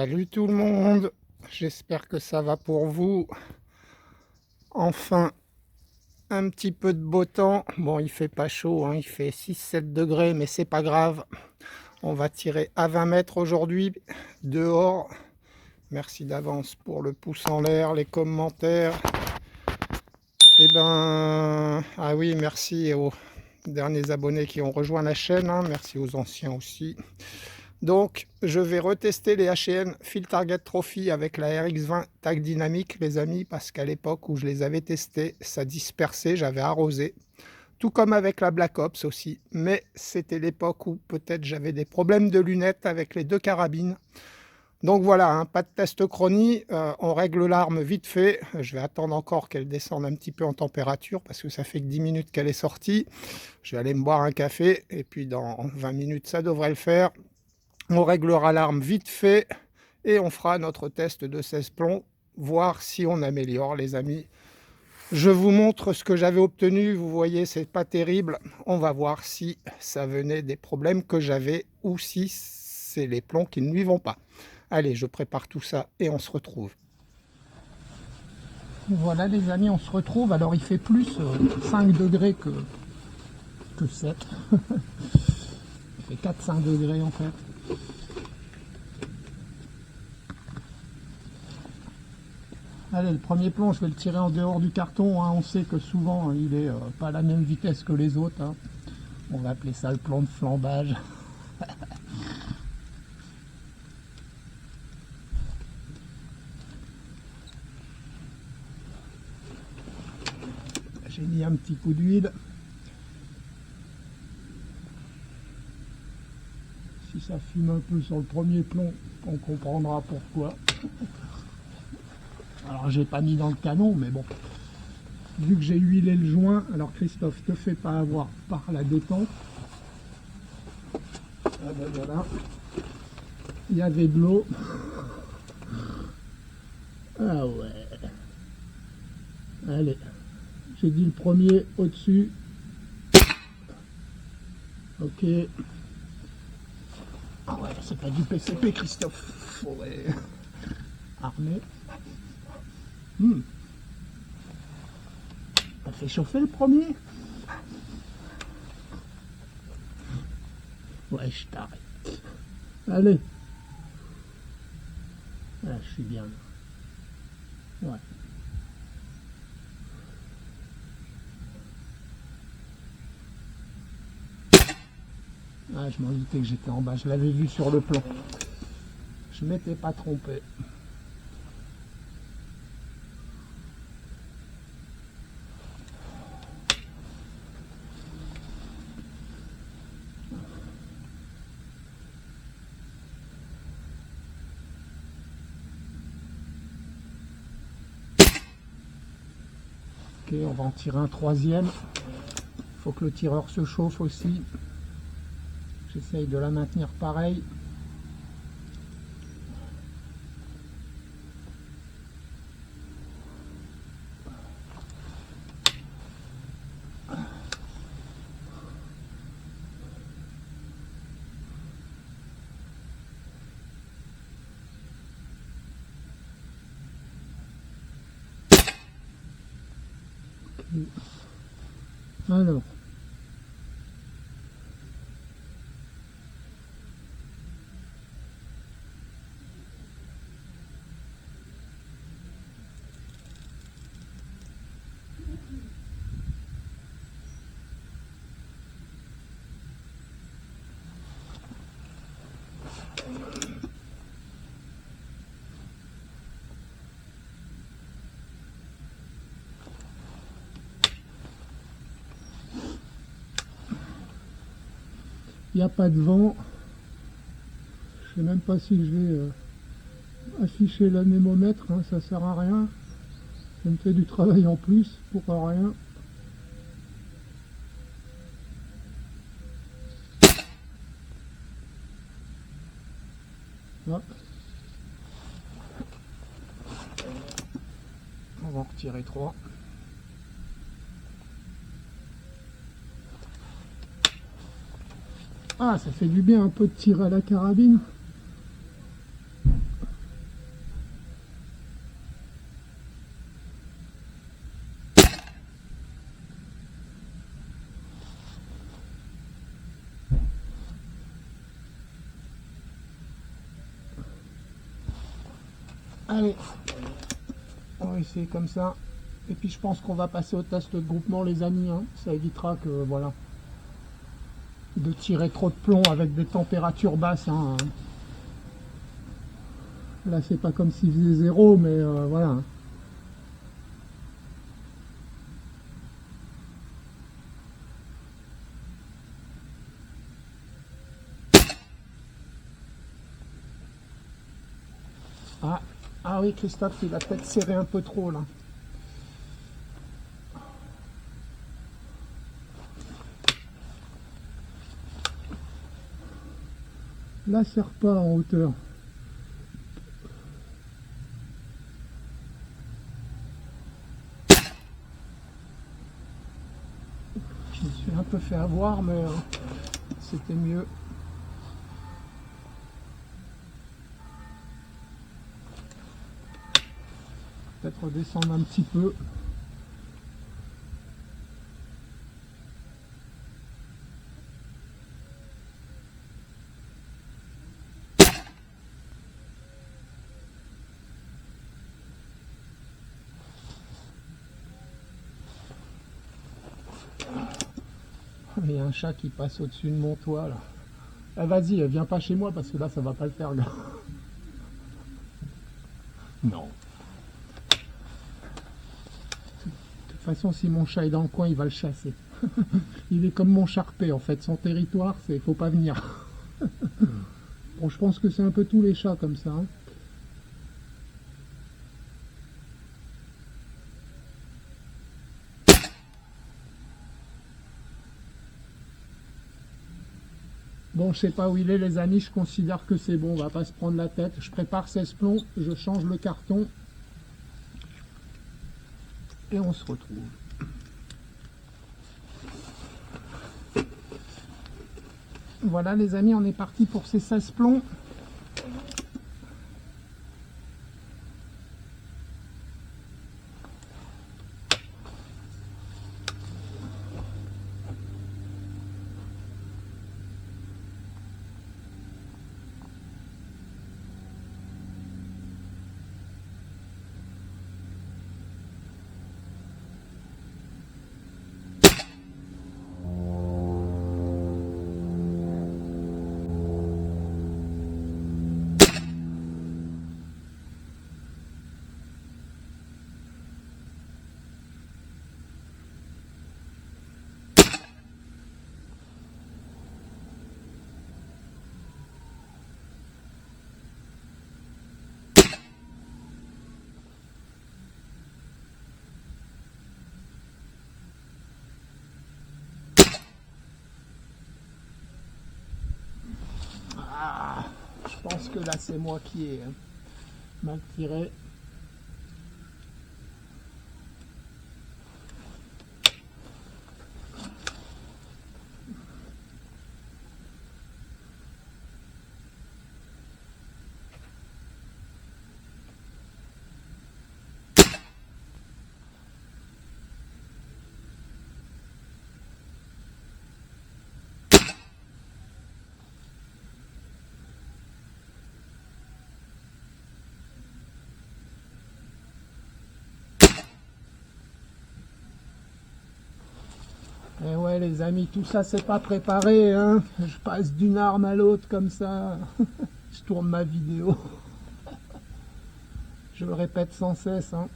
Salut tout le monde, j'espère que ça va pour vous. Enfin, un petit peu de beau temps. Bon, il fait pas chaud, hein, il fait 6-7 degrés, mais c'est pas grave. On va tirer à 20 mètres aujourd'hui, dehors. Merci d'avance pour le pouce en l'air, les commentaires. Ah oui, merci aux derniers abonnés qui ont rejoint la chaîne, hein, merci aux anciens aussi. Donc, je vais retester les H&N Field Target Trophy avec la RX20 Tag Dynamique, les amis, parce qu'à l'époque où je les avais testés, ça dispersait, j'avais arrosé. Tout comme avec la Black Ops aussi. Mais c'était l'époque où peut-être j'avais des problèmes de lunettes avec les deux carabines. Donc voilà, hein, pas de test chronie, on règle l'arme vite fait. Je vais attendre encore qu'elle descende un petit peu en température parce que ça fait que 10 minutes qu'elle est sortie. Je vais aller me boire un café et puis dans 20 minutes ça devrait le faire. On réglera l'arme vite fait et on fera notre test de 16 plombs, voir si on améliore, les amis. Je vous montre ce que j'avais obtenu, vous voyez, c'est pas terrible. On va voir si ça venait des problèmes que j'avais ou si c'est les plombs qui ne lui vont pas. Allez, je prépare tout ça et on se retrouve. Voilà les amis, on se retrouve. Alors il fait plus 5 degrés que 7. Il fait 4-5 degrés en fait. Allez, le premier plomb, je vais le tirer en dehors du carton, hein. On sait que souvent, il est pas à la même vitesse que les autres, hein. On va appeler ça le plomb de flambage. J'ai mis un petit coup d'huile. Si ça fume un peu sur le premier plomb, on comprendra pourquoi. Alors j'ai pas mis dans le canon, mais bon. Vu que j'ai huilé le joint, alors Christophe, te fais pas avoir par la détente. Ah ben voilà. Il y avait de l'eau. Ah ouais. Allez. J'ai dit le premier au-dessus. Ok. Ah ouais, c'est pas du PCP, Christophe. Ouais. Armé. T'as fait chauffer le premier? Ouais, je t'arrête. Allez. Ah, je suis bien là. Ouais. Ah, je m'en doutais que j'étais en bas. Je l'avais vu sur le plan. Je m'étais pas trompé. Ok, on va en tirer un troisième. Il faut que le tireur se chauffe aussi. J'essaye de la maintenir pareil. Alors, il n'y a pas de vent. Je ne sais même pas si je vais afficher l'anémomètre, hein, ça sert à rien. Ça me fait du travail en plus pour rien. Ah. On va en retirer 3. Ah, ça fait du bien un peu de tirer à la carabine. Allez, on va essayer comme ça. Et puis je pense qu'on va passer au test de groupement les amis, hein. Ça évitera que voilà de tirer trop de plomb avec des températures basses, hein. Là c'est pas comme s'il faisait zéro, mais voilà. Ah, ah oui, Christophe, il a peut-être serré un peu trop là. Là, serre pas en hauteur. Je me suis un peu fait avoir, mais c'était mieux. Peut-être redescendre un petit peu. Il y a un chat qui passe au-dessus de mon toit là. Ah, vas-y, viens pas chez moi parce que là ça va pas le faire, gars. Non. De toute façon, si mon chat est dans le coin, il va le chasser. Il est comme mon charpé en fait. Son territoire, c'est faut pas venir. Bon, je pense que c'est un peu tous les chats comme ça, hein. Bon, je sais pas où il est les amis, je considère que c'est bon, on va pas se prendre la tête. Je prépare 16 plombs, je change le carton et on se retrouve. Voilà les amis, on est parti pour ces 16 plombs. Ah, je pense que là c'est moi qui ai mal tiré. Et ouais les amis, tout ça c'est pas préparé, hein. Je passe d'une arme à l'autre comme ça. Je tourne ma vidéo. Je le répète sans cesse, hein.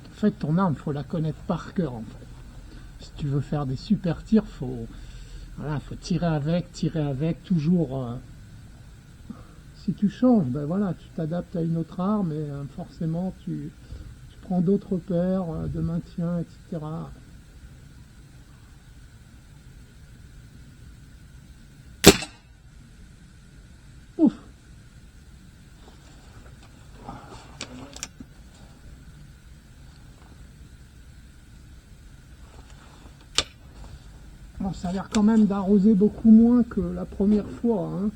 En fait, ton arme, faut la connaître par cœur. En fait. Si tu veux faire des super tirs, voilà, faut tirer avec, toujours. Si tu changes, ben voilà, tu t'adaptes à une autre arme et forcément tu prends d'autres paires de maintien, etc. Ouf. Bon, ça a l'air quand même d'arroser beaucoup moins que la première fois, hein.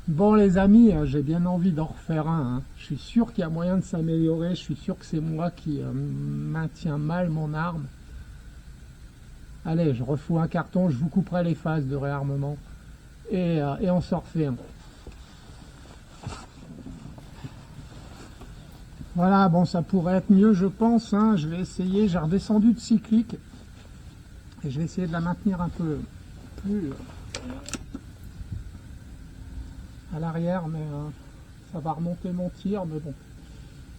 Bon les amis, j'ai bien envie d'en refaire un, hein. Je suis sûr qu'il y a moyen de s'améliorer, je suis sûr que c'est moi qui maintiens mal mon arme. Allez, je refous un carton, je vous couperai les phases de réarmement et on s'en refait un. Voilà, bon ça pourrait être mieux je pense, hein. Je vais essayer, j'ai redescendu de cyclique et je vais essayer de la maintenir un peu plus à l'arrière, mais ça va remonter mon tir, mais bon.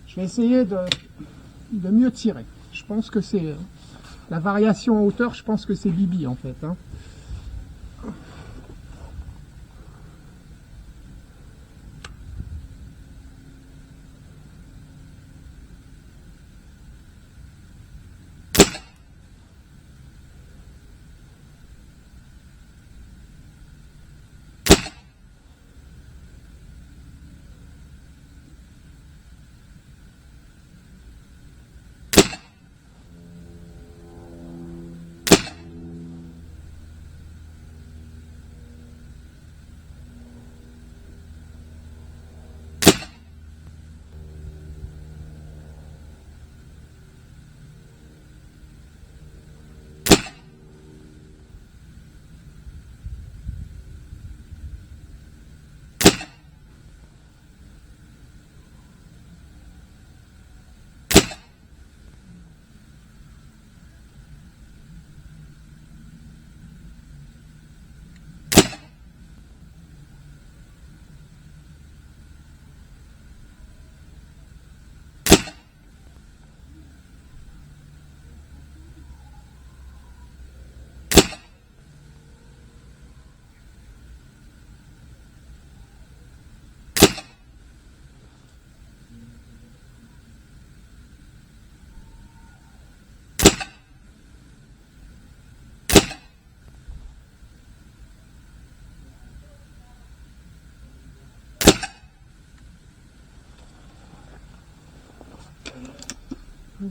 Je vais essayer de mieux tirer. Je pense que c'est la variation en hauteur, je pense que c'est Bibi en fait, hein.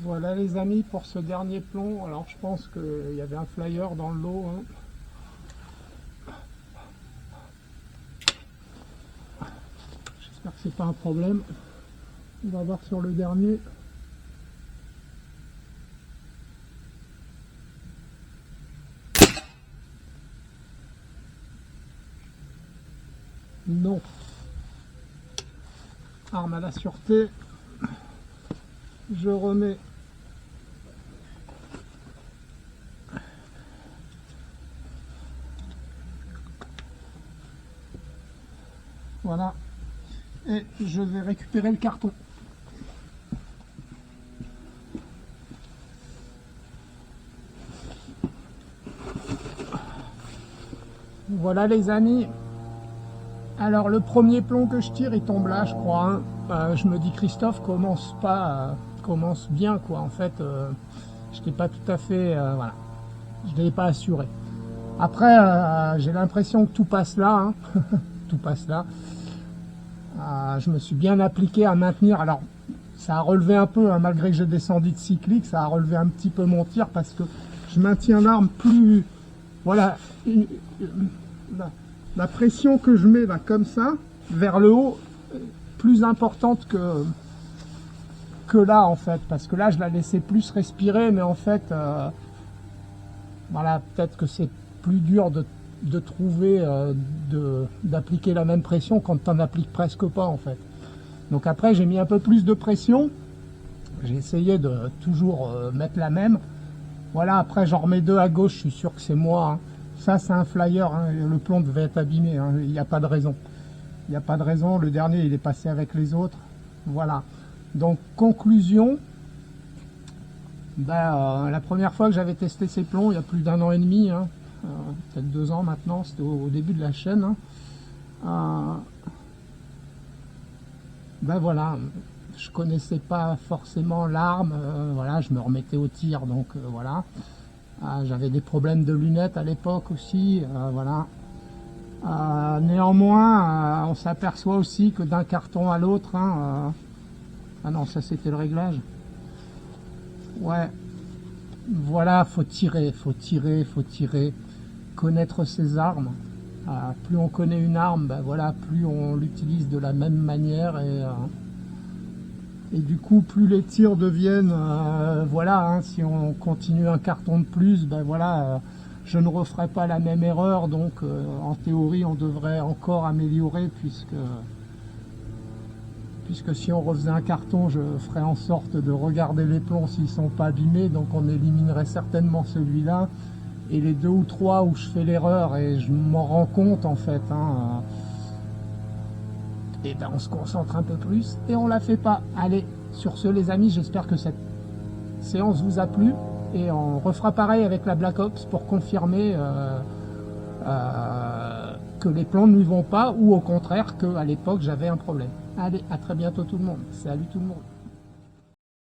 Voilà les amis pour ce dernier plomb. Alors je pense qu'il y avait un flyer dans le lot, hein. J'espère que c'est pas un problème. On va voir sur le dernier. Non. Arme à la sûreté. Je remets voilà et je vais récupérer le carton. Voilà les amis, alors le premier plomb que je tire il tombe là je crois, hein. Je me dis Christophe commence bien quoi, en fait je n'étais pas tout à fait voilà, je ne l'ai pas assuré. Après j'ai l'impression que tout passe là, hein. Tout passe là. Je me suis bien appliqué à maintenir, alors ça a relevé un peu, hein, malgré que j'ai descendu de cyclique, ça a relevé un petit peu mon tir parce que je maintiens l'arme plus, voilà, la pression que je mets là comme ça vers le haut plus importante que que là en fait, parce que là je la laissais plus respirer, mais en fait, voilà, peut-être que c'est plus dur de trouver, d'appliquer la même pression quand tu n'en appliques presque pas en fait. Donc après j'ai mis un peu plus de pression, j'ai essayé de toujours mettre la même. Voilà, après j'en remets deux à gauche, je suis sûr que c'est moi, hein. Ça c'est un flyer, hein. Le plomb devait être abîmé, hein. Il n'y a pas de raison. Il n'y a pas de raison, le dernier il est passé avec les autres. Voilà. Donc conclusion, la première fois que j'avais testé ces plombs, il y a plus d'1 an et demi, hein, peut-être 2 ans maintenant, c'était au début de la chaîne. Hein. Voilà, je connaissais pas forcément l'arme, voilà, je me remettais au tir, donc voilà. J'avais des problèmes de lunettes à l'époque aussi, voilà. Néanmoins, on s'aperçoit aussi que d'un carton à l'autre, hein, ah non, ça c'était le réglage. Ouais, voilà, faut tirer, faut tirer, faut tirer, connaître ses armes. Plus on connaît une arme, voilà, plus on l'utilise de la même manière et du coup plus les tirs deviennent, voilà, hein, si on continue un carton de plus, voilà, je ne referai pas la même erreur, donc en théorie on devrait encore améliorer puisque si on refaisait un carton, je ferais en sorte de regarder les plombs s'ils ne sont pas abîmés, donc on éliminerait certainement celui-là. Et les 2 ou 3 où je fais l'erreur et je m'en rends compte en fait, hein, et on se concentre un peu plus et on la fait pas. Allez, sur ce les amis, j'espère que cette séance vous a plu et on refera pareil avec la Black Ops pour confirmer que les plans ne lui vont pas ou au contraire qu'à l'époque j'avais un problème. Allez, à très bientôt tout le monde. Salut tout le monde.